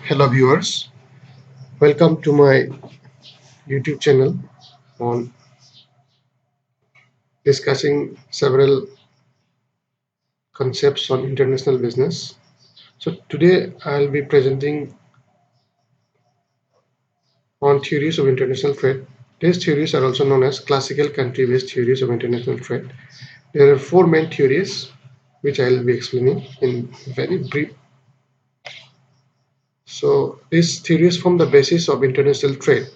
Hello, viewers. Welcome to my YouTube channel on discussing several concepts on international business. So, today I'll be presenting on theories of international trade. These theories are also known as classical country based theories of international trade. There are four main theories which I'll be explaining in very brief. So, these theories form the basis of international trade.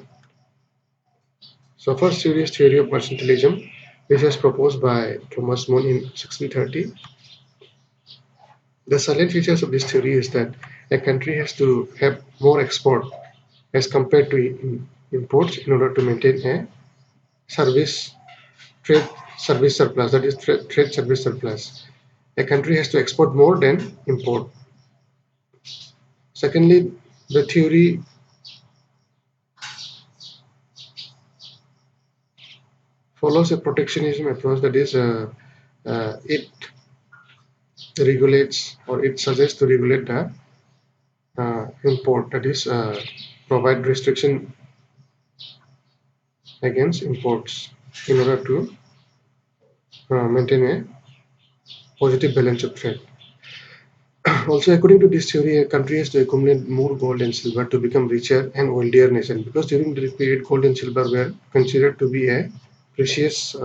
So, first theory is theory of mercantilism, which was proposed by Thomas More in 1630. The salient features of this theory is that a country has to have more export as compared to imports in order to maintain a service trade service surplus, that is trade service surplus. A country has to export more than import. Secondly, the theory follows a protectionism approach, that is it regulates or it suggests to regulate the import, that is provide restriction against imports in order to maintain a positive balance of trade. Also, according to this theory, a country has to accumulate more gold and silver to become richer and wealthier nation, because during this period, gold and silver were considered to be a precious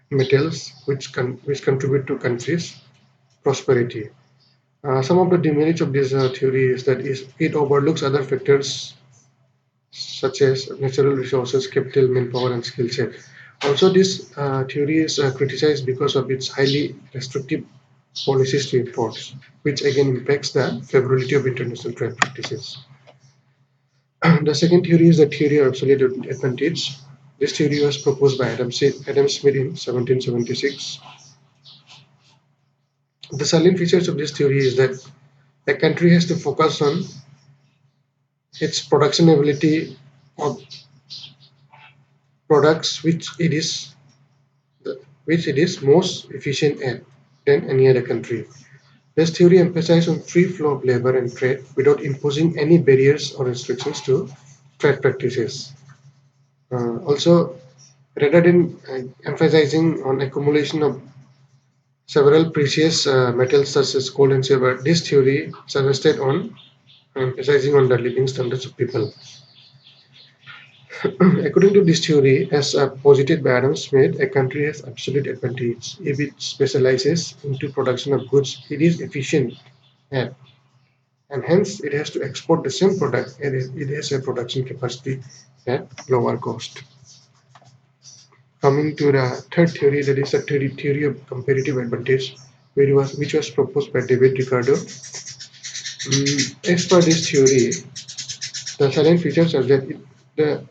metals which contribute to countries' prosperity. Some of the demerits of this theory is that it overlooks other factors such as natural resources, capital, manpower, and skill set. Also, this theory is criticized because of its highly restrictive policies to imports, which again impacts the favorability of international trade practices. The second theory is the theory of absolute advantage. This theory was proposed by Adam Smith in 1776. The salient features of this theory is that a country has to focus on its production ability of products which it is most efficient at than any other country. This theory emphasizes on free flow of labor and trade without imposing any barriers or restrictions to trade practices. Also, rather than emphasizing on accumulation of several precious metals such as gold and silver, this theory suggested on emphasizing on the living standards of people. According to this theory, as posited by Adam Smith, a country has absolute advantage if it specializes into production of goods it is efficient at, and hence it has to export the same product and it has a production capacity at lower cost. Coming to the third theory, that is the theory of comparative advantage, which was proposed by David Ricardo. As per this theory, the salient features are that the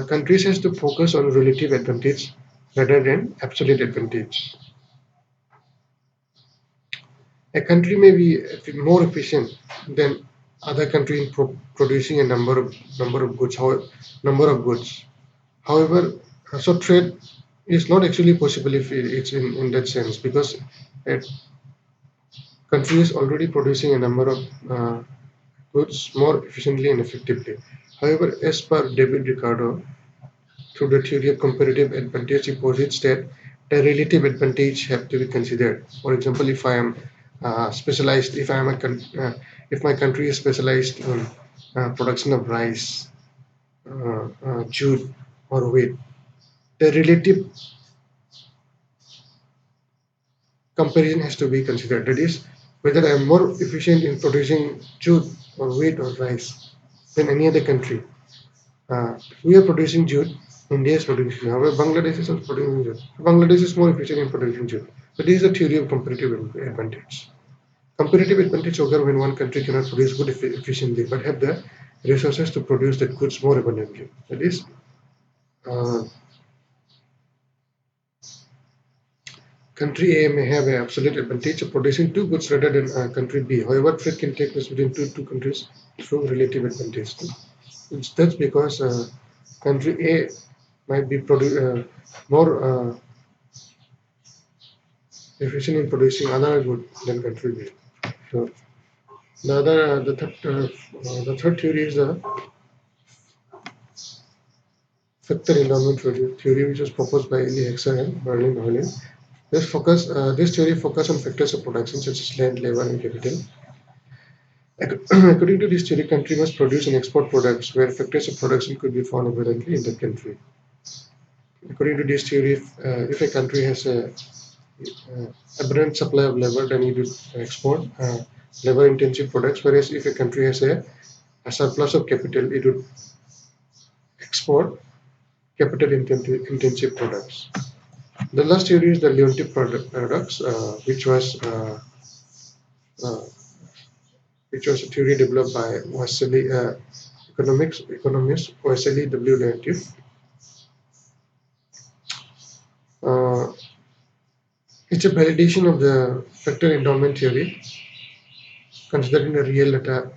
countries has to focus on relative advantage rather than absolute advantage. A country may be more efficient than other country in producing a number of goods. Number of goods. However, so trade is not actually possible if it's in that sense, because a country is already producing a number of goods more efficiently and effectively. However, as per David Ricardo, through the theory of comparative advantage, he posits that the relative advantage have to be considered. For example, if I am specialized, if my country is specialized in production of rice, jute, or wheat, the relative comparison has to be considered. That is, whether I am more efficient in producing jute or wheat or rice than any other country. We are producing jute. India is producing jute. However, Bangladesh is also producing jute. Bangladesh is more efficient in producing jute. But this is a theory of comparative advantage. Comparative advantage occurs when one country cannot produce good efficiently, but have the resources to produce that goods more abundantly. That is, uh, country A may have an absolute advantage of producing two goods rather than country B. However, trade can take place between two countries through relative advantage. That's because country A might be more efficient in producing another good than country B. So The third theory is the factor endowment theory, which was proposed by Lee Hexer and Berlin Hoylen. This theory focus on factors of production such as land, labor, and capital. According to this theory, country must produce and export products where factors of production could be found abundantly in the country. According to this theory, if a country has a abundant supply of labor, then it would export labor-intensive products. Whereas if a country has a surplus of capital, it would export capital-intensive products. The last theory is the Leontief paradox, uh, which was a theory developed by economist Wassily W. Leontief. Uh, it's a validation of the factor endowment theory, considering the real data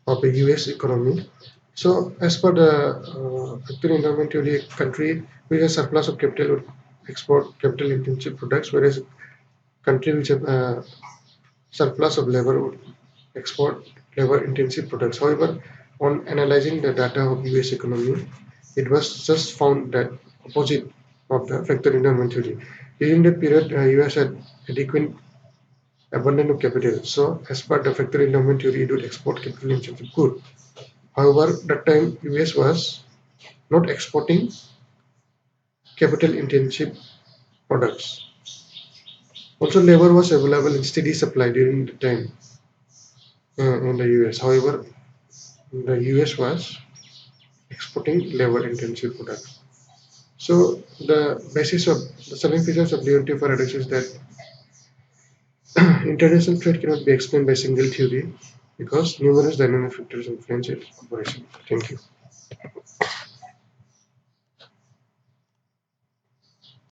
of the US economy. So, as per the factor endowment theory, a country with a surplus of capital would export capital intensive products, whereas a country which has a surplus of labor would export labor intensive products. However, on analyzing the data of US economy, it was just found that opposite of the factor endowment theory. During that period, US had adequate abundance of capital. So, as per the factor endowment theory, it would export capital intensive good. However, that time US was not exporting capital intensive products. Also, labor was available in steady supply during the time in the US. However, the US was exporting labor intensive products. So, the basis of the selling features of Leontief paradox is that international trade cannot be explained by single theory because numerous dynamic factors influence its operation. Thank you.